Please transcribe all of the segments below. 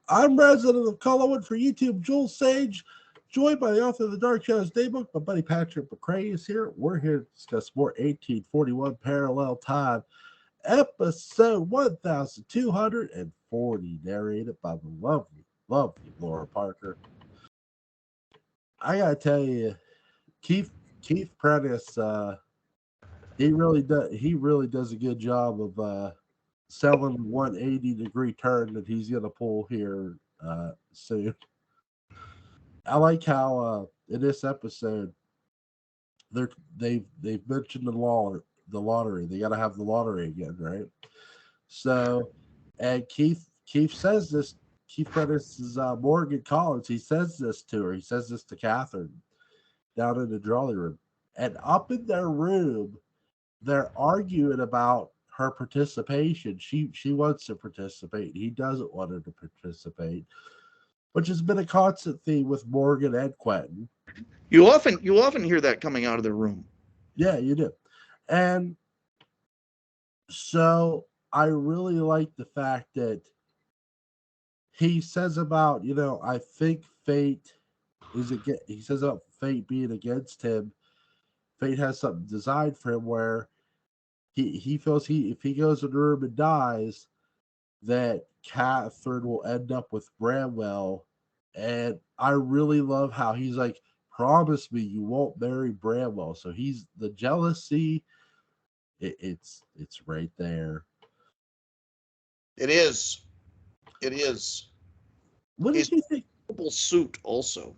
I'm resident of Collinwood for YouTube, Joel Sage, joined by the author of the Dark Shadows Daybook. My buddy Patrick McCray is here. We're here to discuss more 1841 Parallel Time, episode 1240, narrated by the lovely, lovely Laura Parker. I gotta tell you, Keith Prentice, he really does a good job of selling the 180-degree turn that he's gonna pull here soon. I like how in this episode they've mentioned the lottery. They got to have the lottery again, right? So, and Keith says this. Keith Prentice's Morgan Collins. He says this to her. He says this to Catherine down in the drawing room, and up in their room, they're arguing about her participation. She wants to participate. He doesn't want her to participate, which has been a constant theme with Morgan and Quentin. You often hear that coming out of the room. Yeah, you do. And so I really like the fact that he says about, I think fate he says about fate being against him. Fate has something designed for him where he feels if he goes in the room and dies, that Catherine will end up with Bramwell. And I really love how he's like, promise me you won't marry Bramwell. So he's the jealousy. It's right there. It is. What did you think? Purple suit also.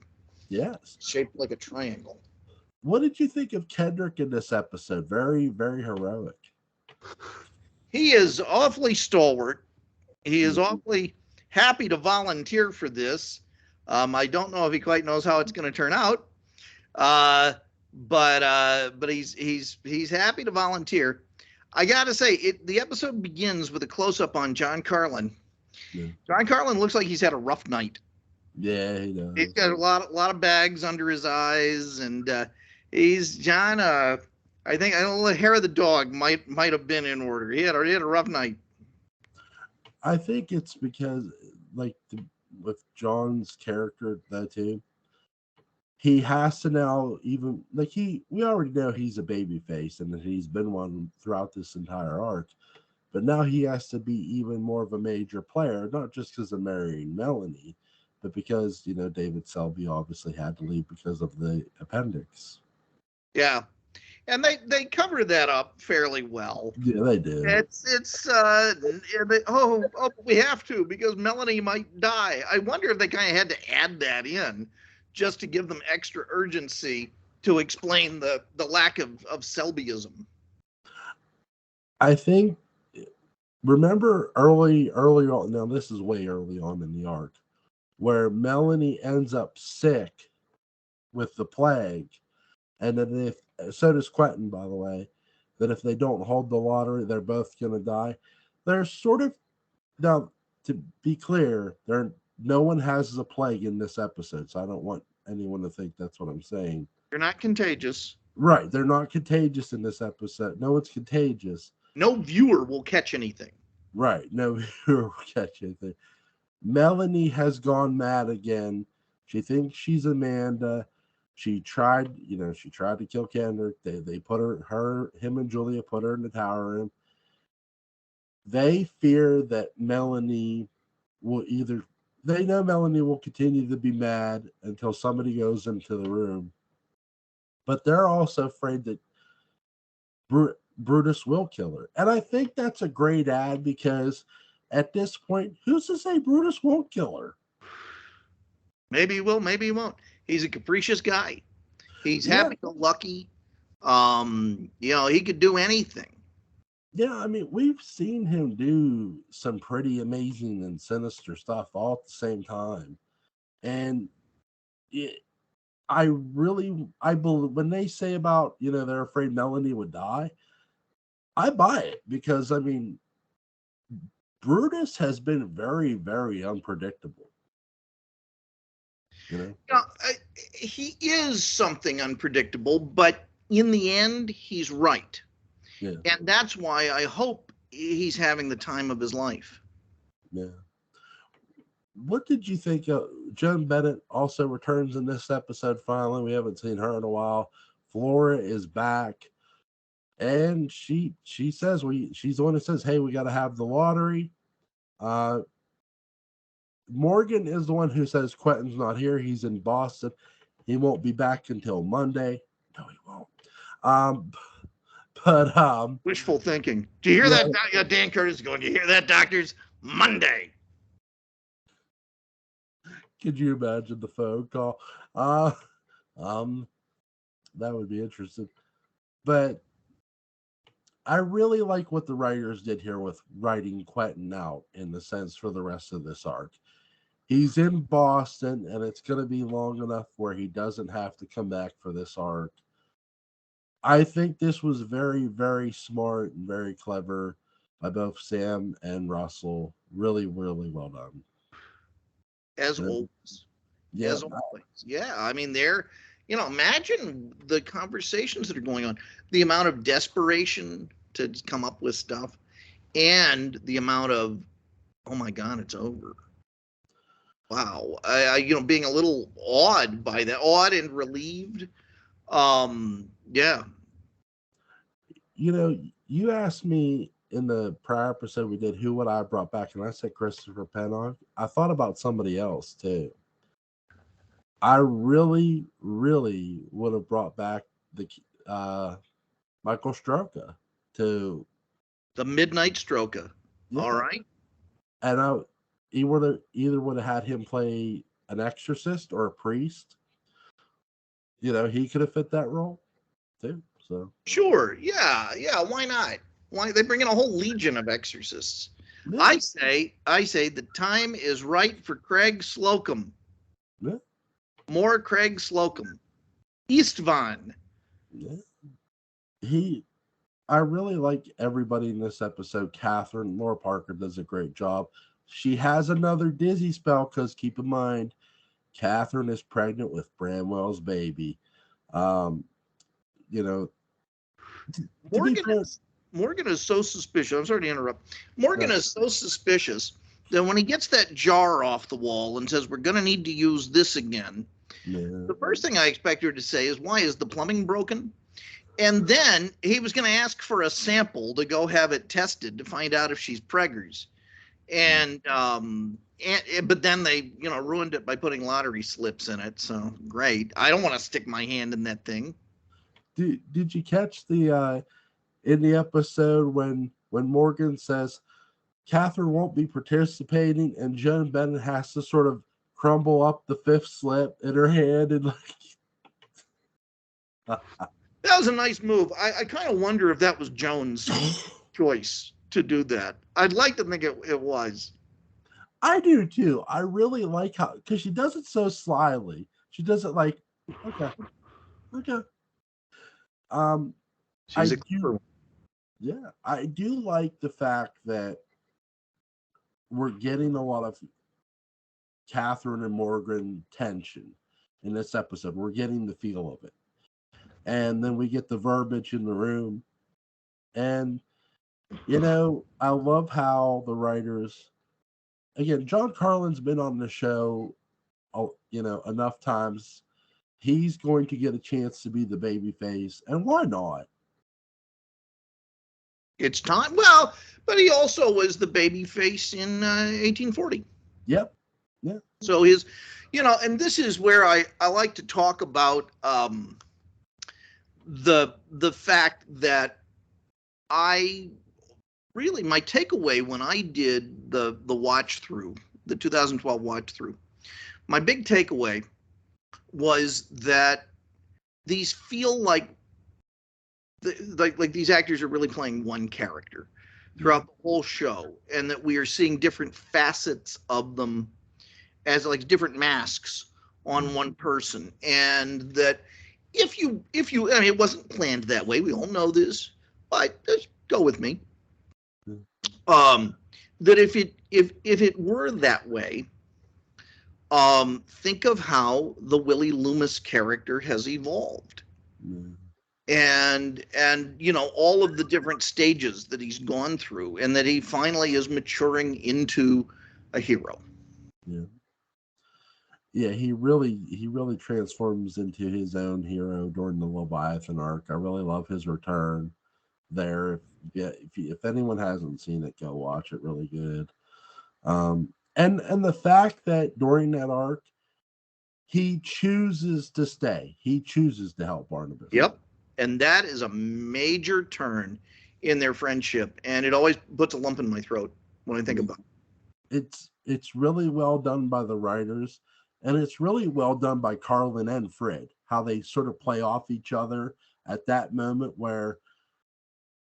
Yes. Shaped like a triangle. What did you think of Kendrick in this episode? Very, very heroic. He is awfully stalwart. He is awfully happy to volunteer for this. I don't know if he quite knows how it's going to turn out, but he's happy to volunteer. I got to say, the episode begins with a close up on John Carlin. Yeah. John Carlin looks like he's had a rough night. Yeah, he does. He's got a lot of bags under his eyes, and he's John. I think the hair of the dog might have been in order. He had a rough night. I think it's because, with John's character, that too, he has to now we already know he's a baby face and that he's been one throughout this entire arc, but now he has to be even more of a major player, not just because of marrying Melanie, but because, David Selby obviously had to leave because of the appendix. Yeah. And they cover that up fairly well. Yeah, they do. We have to because Melanie might die. I wonder if they kind of had to add that in just to give them extra urgency to explain the lack of Selbyism. I think, remember early on, now this is way early on in the arc, where Melanie ends up sick with the plague, and then so does Quentin, by the way, that if they don't hold the lottery, they're both going to die. They're sort of, now, to be clear, no one has the plague in this episode, so I don't want anyone to think that's what I'm saying. They're not contagious. Right, they're not contagious in this episode. No one's contagious. No viewer will catch anything. Right, no viewer will catch anything. Melanie has gone mad again. She thinks she's Amanda. She tried to kill Kendrick. They put him and Julia put her in the tower room. They fear that Melanie they know Melanie will continue to be mad until somebody goes into the room. But they're also afraid that Brutus will kill her. And I think that's a great ad because at this point, who's to say Brutus won't kill her? Maybe he will, maybe he won't. He's a capricious guy. He's happy-go-lucky. He could do anything. Yeah, I mean, we've seen him do some pretty amazing and sinister stuff all at the same time. And I believe when they say about, they're afraid Melanie would die, I buy it because, I mean, Brutus has been very, very unpredictable. He is something unpredictable, but in the end, he's right. Yeah. And that's why I hope he's having the time of his life. Yeah. what did you think of Joan Bennett also returns in this episode finally? We haven't seen her in a while. Flora is back. And she says she's the one that says, hey, we gotta have the lottery. Morgan is the one who says Quentin's not here. He's in Boston. He won't be back until Monday. No, he won't. But wishful thinking. Do you hear that? Yeah, Dan Curtis is going, do you hear that, doctors? Monday. Could you imagine the phone call? That would be interesting. But I really like what the writers did here with writing Quentin out in the sense for the rest of this arc. He's in Boston, and it's going to be long enough where he doesn't have to come back for this arc. I think this was very, very smart and very clever by both Sam and Russell. Really, really well done. As always. Yeah. As always. Yeah, I mean, imagine the conversations that are going on, the amount of desperation to come up with stuff, and the amount of, oh my God, it's over. Wow. Being a little awed by that, awed and relieved. Yeah. You asked me in the prior episode we did, who would I have brought back? And I said Christopher Pennock. I thought about somebody else too. I really, really would have brought back the Michael Stroka to the Midnight Stroka. Yeah. All right. And he would have had him play an exorcist or a priest. He could have fit that role too. So sure, yeah. Why not? Why they bring in a whole legion of exorcists? Yeah. I say the time is right for Craig Slocum. Yeah. More Craig Slocum. Eastvon. Yeah. I really like everybody in this episode. Catherine, Laura Parker does a great job. She has another dizzy spell because keep in mind, Catherine is pregnant with Bramwell's baby. Morgan is so suspicious. I'm sorry to interrupt. Morgan is so suspicious that when he gets that jar off the wall and says, we're going to need to use this again, the first thing I expect her to say is, why is the plumbing broken? And then he was going to ask for a sample to go have it tested to find out if she's preggers. But then they, ruined it by putting lottery slips in it. So great. I don't want to stick my hand in that thing. Did you catch the in the episode when Morgan says Catherine won't be participating and Joan Bennett has to sort of crumble up the fifth slip in her hand and that was a nice move. I kind of wonder if that was Joan's choice to do that. I'd like to think it was. I do too. I really like how, because she does it so slyly. She does it like, okay. I do like the fact that we're getting a lot of Catherine and Morgan tension in this episode. We're getting the feel of it. And then we get the verbiage in the room. And, I love how the writers, again, John Carlin's been on the show, enough times. He's going to get a chance to be the baby face. And why not? It's time. Well, but he also was the baby face in 1840. Yep. Yeah. So his, and this is where I like to talk about the fact that my takeaway when I did the watch through, the 2012 watch through, my big takeaway was that these feel like these actors are really playing one character throughout the whole show, and that we are seeing different facets of them as like different masks on one person, and that if you I mean, it wasn't planned that way, we all know this, but just go with me, that if it were that way, think of how the Willie Loomis character has evolved. And all of the different stages that he's gone through, and that he finally is maturing into a hero. Yeah. Yeah, he really transforms into his own hero during the Leviathan arc. I really love his return there. If anyone hasn't seen it, go watch it. Really good. And the fact that during that arc, he chooses to stay. He chooses to help Barnabas. Yep. And that is a major turn in their friendship. And it always puts a lump in my throat when I think about it. It's really well done by the writers, and it's really well done by Carlin and Fred, how they sort of play off each other at that moment where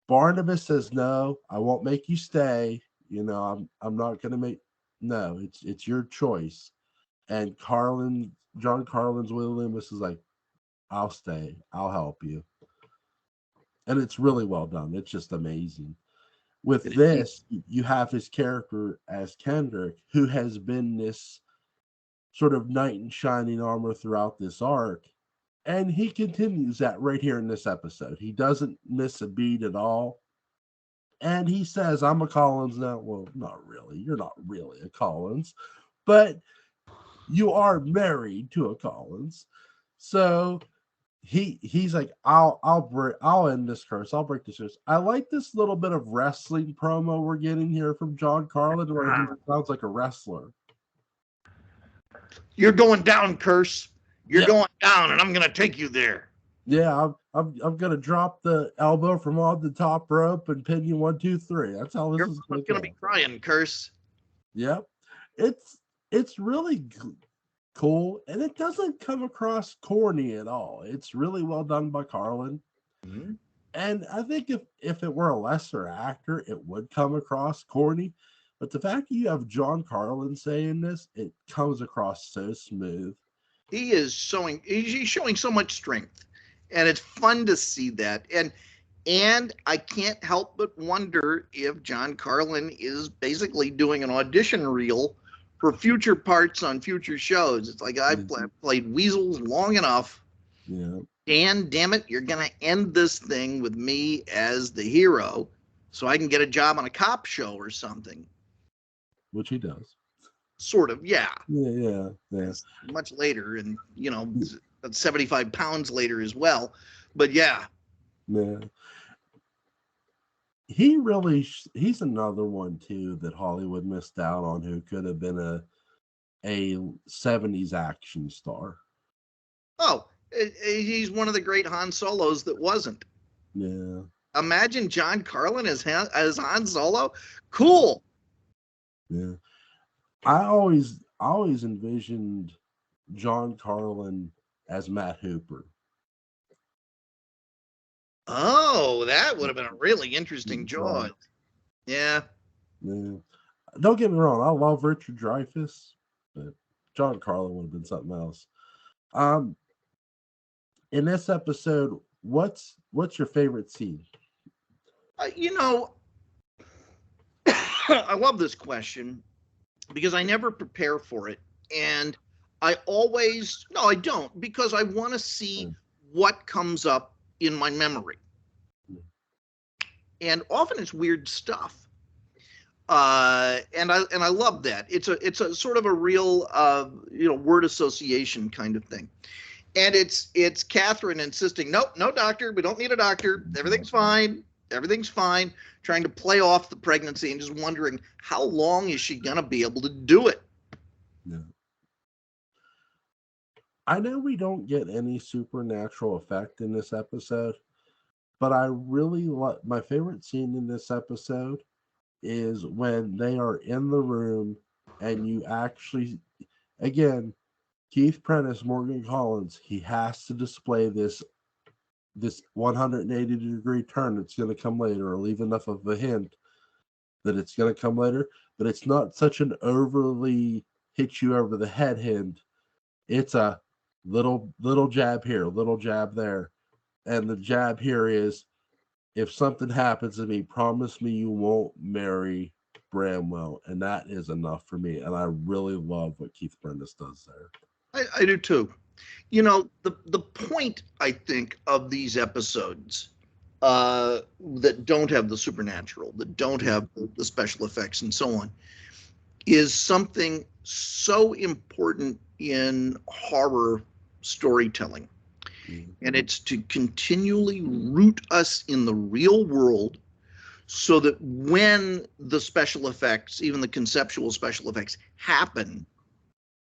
Barnabas says, "No, I won't make you stay. You know, I'm not going to make. No, it's your choice." And John Carlin's Will Loomis is like, "I'll stay. I'll help you." And it's really well done. It's just amazing. With this, you have his character as Kendrick, who has been this sort of knight in shining armor throughout this arc. And he continues that right here in this episode. He doesn't miss a beat at all. And he says, "I'm a Collins now." Well, not really. You're not really a Collins, but you are married to a Collins. So he's like, I'll end this curse. I'll break this curse. I like this little bit of wrestling promo we're getting here from John Carlin, where he sounds like a wrestler. You're going down, Curse. You're going down, and I'm going to take you there. Yeah, I'm going to drop the elbow from on the top rope and pin you 1, 2, 3. That's how this is going to be crying, Curse. Yep, it's really cool, and it doesn't come across corny at all. It's really well done by Carlin. Mm-hmm. And I think if it were a lesser actor, it would come across corny. But the fact that you have John Carlin saying this, it comes across so smooth. He's showing so much strength, and it's fun to see that. And I can't help but wonder if John Carlin is basically doing an audition reel for future parts on future shows. It's like, I've played weasels long enough. Yeah. And damn it, you're going to end this thing with me as the hero so I can get a job on a cop show or something. Which he does. Sort of, yeah. Yeah. Much later, and, 75 pounds later as well. But yeah. Yeah. He's another one, too, that Hollywood missed out on, who could have been a 70s action star. Oh, he's one of the great Han Solos that wasn't. Yeah. Imagine John Carlin as Han Solo. Cool. Yeah. I always envisioned John Carlin as Matt Hooper. Oh, that would have been a really interesting choice. Yeah. Don't get me wrong, I love Richard Dreyfuss, but John Carlin would have been something else. In this episode, what's your favorite scene? I love this question because I never prepare for it, and I don't, because I want to see what comes up in my memory, and often it's weird stuff. And I love that. It's a sort of a real word association kind of thing. And it's Catherine insisting, "Nope, no doctor. We don't need a doctor. Everything's fine. Everything's fine." Trying to play off the pregnancy and just wondering, how long is she going to be able to do it? Yeah. I know we don't get any supernatural effect in this episode, but I really like, my favorite scene in this episode is when they are in the room and you actually, again, Keith Prentice, Morgan Collins, he has to display this 180-degree turn that's going to come later, or leave enough of a hint that it's going to come later, but it's not such an overly hit you over the head hint. It's a little jab here, little jab there. And the jab here is, if something happens to me, promise me you won't marry Bramwell. And that is enough for me. And I really love what Keith Prentice does there. I do too. The point, I think, of these episodes that don't have the supernatural, that don't have the special effects and so on, is something so important in horror storytelling. And it's to continually root us in the real world so that when the special effects, even the conceptual special effects, happen,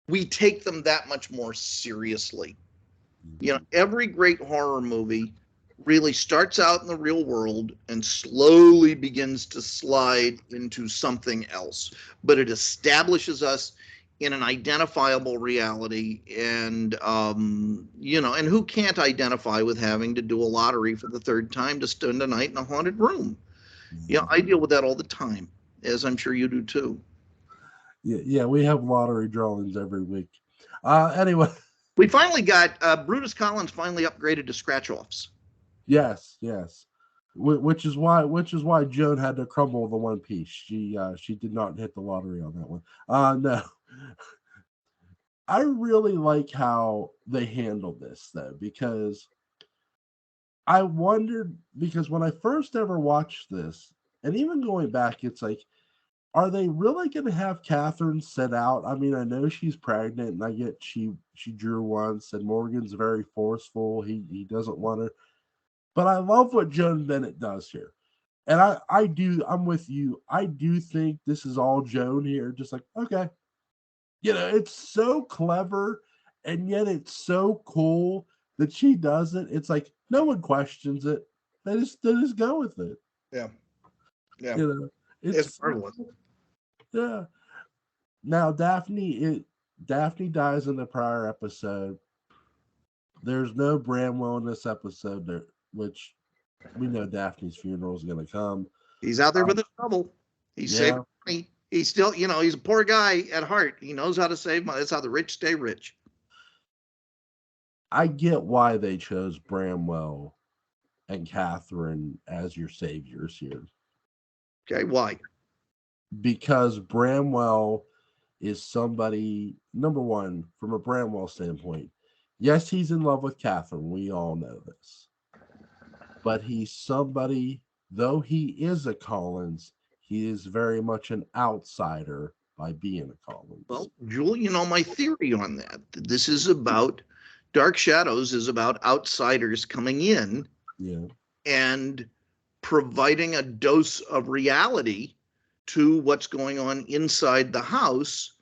we take them that much more seriously. You know, every great horror movie really starts out in the real world and slowly begins to slide into something else, but it establishes us in an identifiable reality. And you know, and who can't identify with having to do a lottery for the third time to spend a night in a haunted room? You know, I deal with that all the time, as I'm sure you do too. Yeah, we have lottery drawings every week. Anyway, we finally got Brutus Collins finally upgraded to scratch offs. Yes, which is why Joan had to crumble the one piece. She did not hit the lottery on that one. No. I really like how they handled this though, because I wondered, because when I first ever watched this, and even going back, it's like, are they really going to have Catherine sit out? I mean, I know she's pregnant, and I get she drew once, and Morgan's very forceful. He doesn't want her. But I love what Joan Bennett does here. And I'm with you. I do think this is all Joan here. Just like, okay. You know, it's so clever, and yet it's so cool that she does it. It's like, no one questions it. They just go with it. Yeah. Yeah. You know, it's marvelous. Yeah. Now, Daphne dies in the prior episode. There's no Bramwell in this episode, there, which we know Daphne's funeral is going to come. He's out there with his trouble. He's saving money. He's still, you know, he's a poor guy at heart. He knows how to save money. That's how the rich stay rich. I get why they chose Bramwell and Catherine as your saviors here. Okay, why? Because Bramwell is somebody, number one, from a Bramwell standpoint, yes, he's in love with Catherine. We all know this. But he's somebody, though he is a Collins, he is very much an outsider by being a Collins. Well, Jewel, you know my theory on that. This is about, Dark Shadows is about outsiders coming in and providing a dose of reality to what's going on inside the house.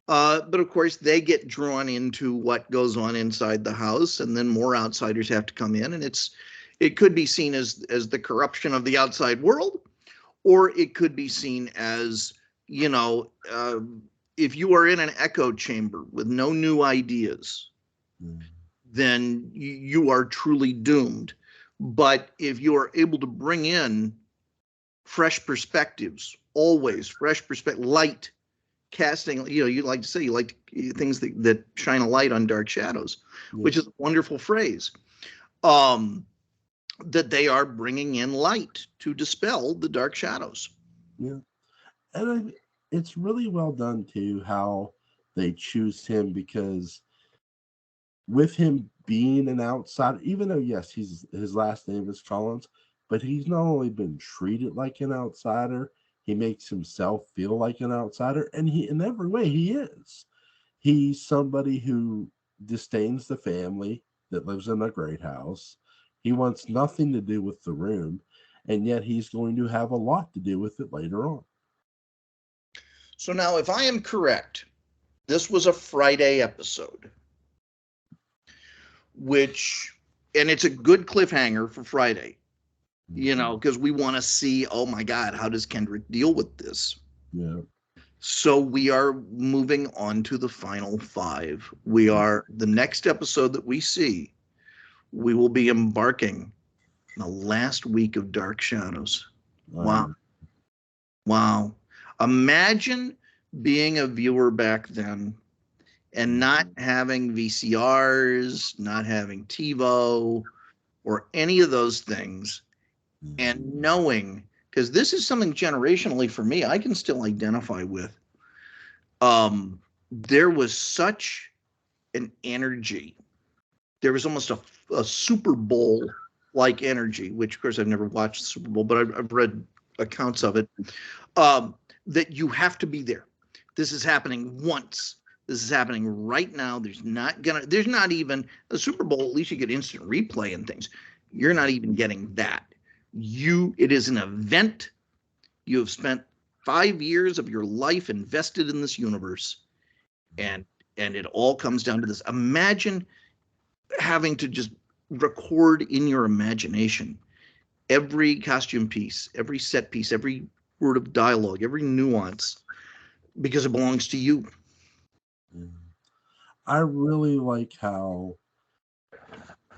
But of course, they get drawn into what goes on inside the house, and then more outsiders have to come in, and it could be seen as the corruption of the outside world, or it could be seen as, you know, if you are in an echo chamber with no new ideas, then you are truly doomed. But if you are able to bring in fresh perspectives, always fresh perspective, light, casting, you know, you like to say you like things that shine a light on dark shadows, which is a wonderful phrase. That they are bringing in light to dispel the dark shadows. Yeah. And it's really well done too, how they choose him, because with him being an outsider, even though yes, his last name is Collins, but he's not only been treated like an outsider, he makes himself feel like an outsider, and he, in every way, he is. He's somebody who disdains the family that lives in a great house. He wants nothing to do with the room, and yet he's going to have a lot to do with it later on. So now, if I am correct, this was a Friday episode, which, and it's a good cliffhanger for Friday, you know, because we want to see, oh my God, how does Kendrick deal with this? Yeah. So we are moving on to the final 5. The next episode that we see, we will be embarking on the last week of Dark Shadows. Wow. Wow. Imagine being a viewer back then and not having VCRs, not having TiVo or any of those things, and knowing, because this is something generationally for me, I can still identify with. There was such an energy. There was almost a Super Bowl like energy, which of course I've never watched the Super Bowl, but I've read accounts of it, that you have to be there. This is happening once. This is happening right now. There's not even the Super Bowl. At least you get instant replay and things. You're not even getting that. It is an event. You have spent 5 years of your life invested in this universe, and it all comes down to this. Imagine having to just record in your imagination every costume piece, every set piece, every word of dialogue, every nuance, because it belongs to you. I really like how,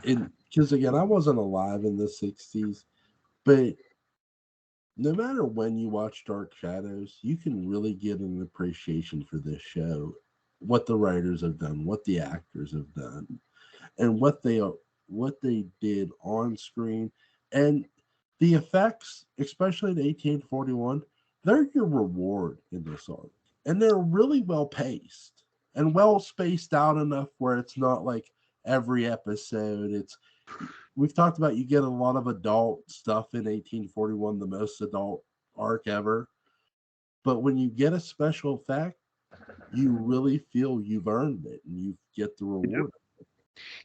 because again, I wasn't alive in the 60s, but no matter when you watch Dark Shadows, you can really get an appreciation for this show, what the writers have done, what the actors have done, and what they did on screen, and the effects, especially in 1841, they're your reward in this arc, and they're really well paced and well spaced out enough where it's not like every episode. We've talked about, you get a lot of adult stuff in 1841, the most adult arc ever. But when you get a special effect, you really feel you've earned it and you get the reward.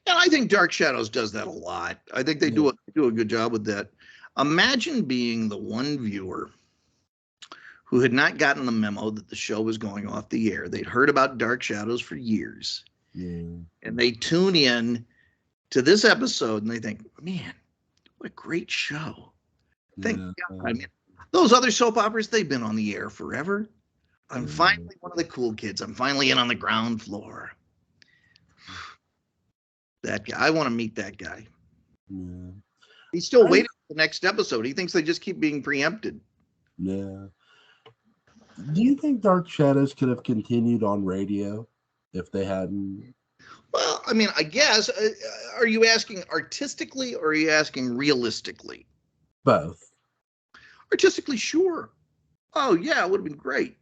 And I think Dark Shadows does that a lot. I think they do a good job with that. Imagine being the one viewer who had not gotten the memo that the show was going off the air. They'd heard about Dark Shadows for years. Yeah. And they tune in to this episode and they think, man, what a great show. Thank God. I mean, those other soap operas, they've been on the air forever. I'm finally one of the cool kids. I'm finally in on the ground floor. That guy, I want to meet that guy. Yeah. He's still waiting for the next episode. He thinks they just keep being preempted. Yeah. Do you think Dark Shadows could have continued on radio if they hadn't? Well, I mean, I guess. Are you asking artistically or are you asking realistically? Both. Artistically, sure. Oh, yeah, it would have been great.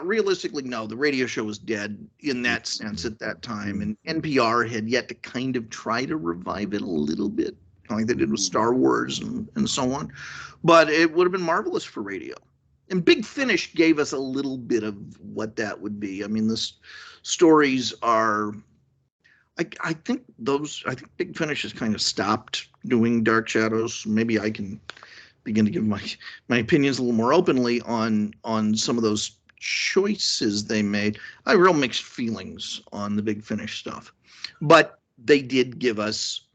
Realistically, no. The radio show was dead in that sense at that time, and NPR had yet to kind of try to revive it a little bit, like they did with Star Wars and so on. But it would have been marvelous for radio. And Big Finish gave us a little bit of what that would be. I mean, the stories are. I think Big Finish has kind of stopped doing Dark Shadows. Maybe I can begin to give my opinions a little more openly on some of those choices they made. I have real mixed feelings on the Big Finish stuff, but they did give us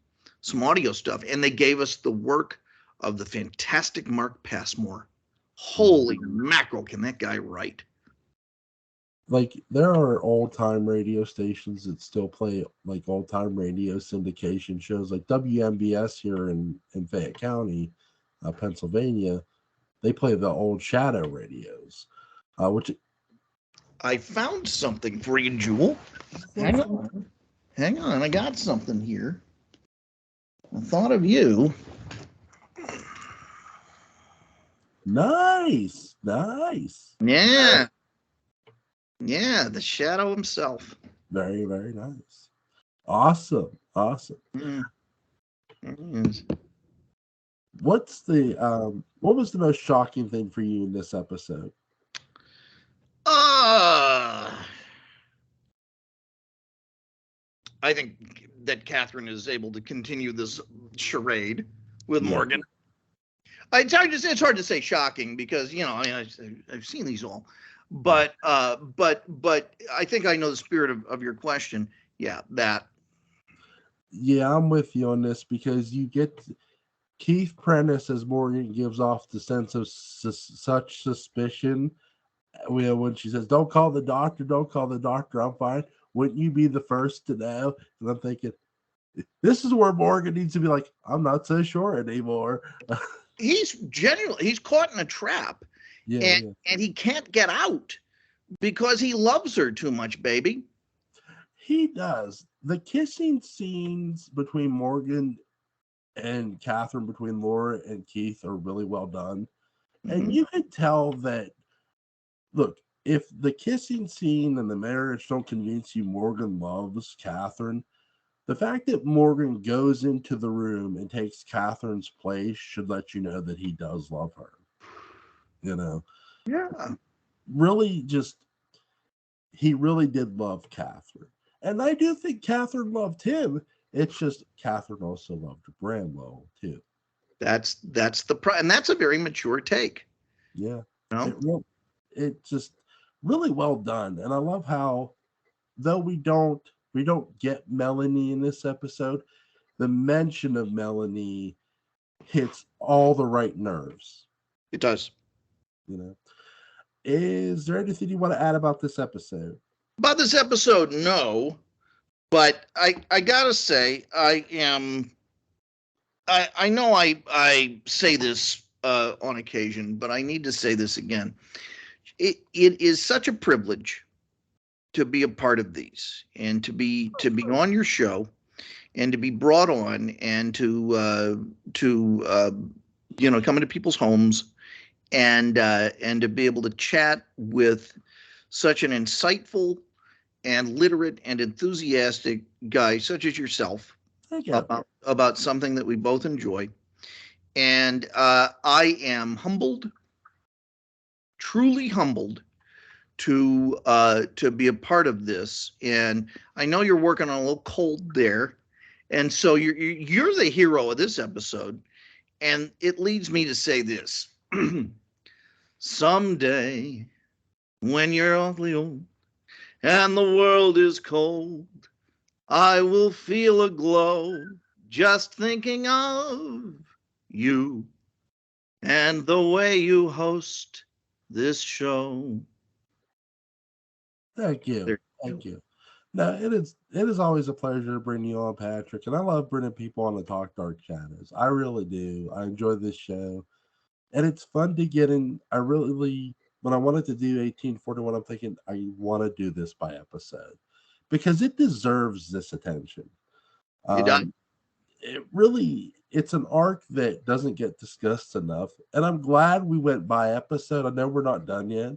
some audio stuff, and they gave us the work of the fantastic Mark Passmore. Holy mackerel, can that guy write? Like, there are old-time radio stations that still play like old-time radio syndication shows, like WMBS here in Fayette County, Pennsylvania. They play the old Shadow radios, which I found something for you, Jewel. Hang on, I got something here. I thought of you. Nice. Yeah, the Shadow himself. Very, very nice. Awesome. What's the what was the most shocking thing for you in this episode? I think that Catherine is able to continue this charade with Morgan. It's hard to say shocking because, you know, I mean, I've seen these all, but I think I know the spirit of your question. Yeah, that. Yeah, I'm with you on this because you get Keith Prentice as Morgan gives off the sense of such suspicion when she says, don't call the doctor, I'm fine. Wouldn't you be the first to know? And I'm thinking, this is where Morgan needs to be like, I'm not so sure anymore. He's caught in a trap. And he can't get out because he loves her too much, baby. He does. The kissing scenes between Morgan and Catherine, between Laura and Keith, are really well done. And you can tell that, look, if the kissing scene and the marriage don't convince you Morgan loves Catherine, the fact that Morgan goes into the room and takes Catherine's place should let you know that he does love her. You know? Yeah. Really just, he really did love Catherine. And I do think Catherine loved him. It's just Catherine also loved Bramwell too. That's and that's a very mature take. Yeah. You know? It just really well done. And I love how, though we don't get Melanie in this episode, the mention of Melanie hits all the right nerves. It does. You know. Is there anything you want to add about this episode? About this episode, no. But I gotta say, I know I say this on occasion, but I need to say this again. It is such a privilege to be a part of these and to be on your show and to be brought on and to come into people's homes and to be able to chat with such an insightful and literate and enthusiastic guy such as yourself about something that we both enjoy. And I am humbled, truly humbled, to be a part of this. And I know you're working on a little cold there, and so you're the hero of this episode. And it leads me to say this: someday, when you're awfully old and the world is cold, I will feel a glow just thinking of you and the way you host this show. Thank you. Thank you. No, it is always a pleasure to bring you on, Patrick. And I love bringing people on to talk Dark Shadows. I really do. I enjoy this show. And it's fun to get in. When I wanted to do 1841, I'm thinking I want to do this by episode because it deserves this attention. It's an arc that doesn't get discussed enough. And I'm glad we went by episode. I know we're not done yet,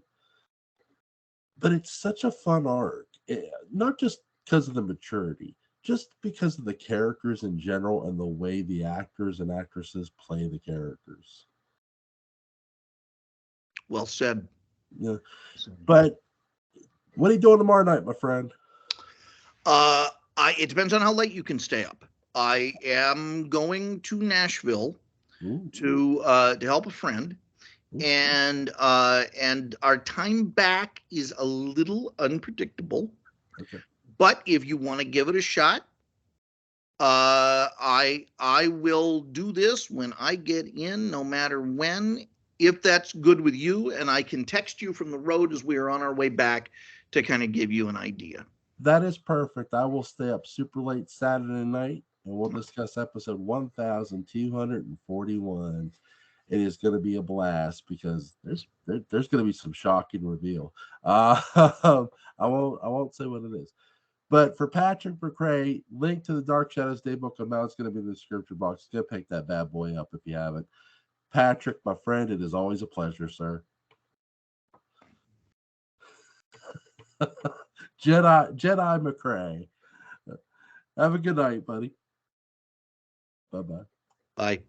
but it's such a fun arc. Not just because of the maturity, just because of the characters in general and the way the actors and actresses play the characters. Well said. Yeah. But what are you doing tomorrow night, my friend? It depends on how late you can stay up. I am going to Nashville to help a friend, and our time back is a little unpredictable. Okay. But if you want to give it a shot, I will do this when I get in, no matter when, if that's good with you, and I can text you from the road as we are on our way back to kind of give you an idea. That is perfect. I will stay up super late Saturday night, and we'll discuss episode 1241. It is going to be a blast because there's going to be some shocking reveal. I won't say what it is. But for Patrick McCray, link to the Dark Shadows Daybook of Now is going to be in the description box. Go pick that bad boy up if you haven't. Patrick, my friend, it is always a pleasure, sir. Jedi McCray. Have a good night, buddy. Bye-bye. Bye.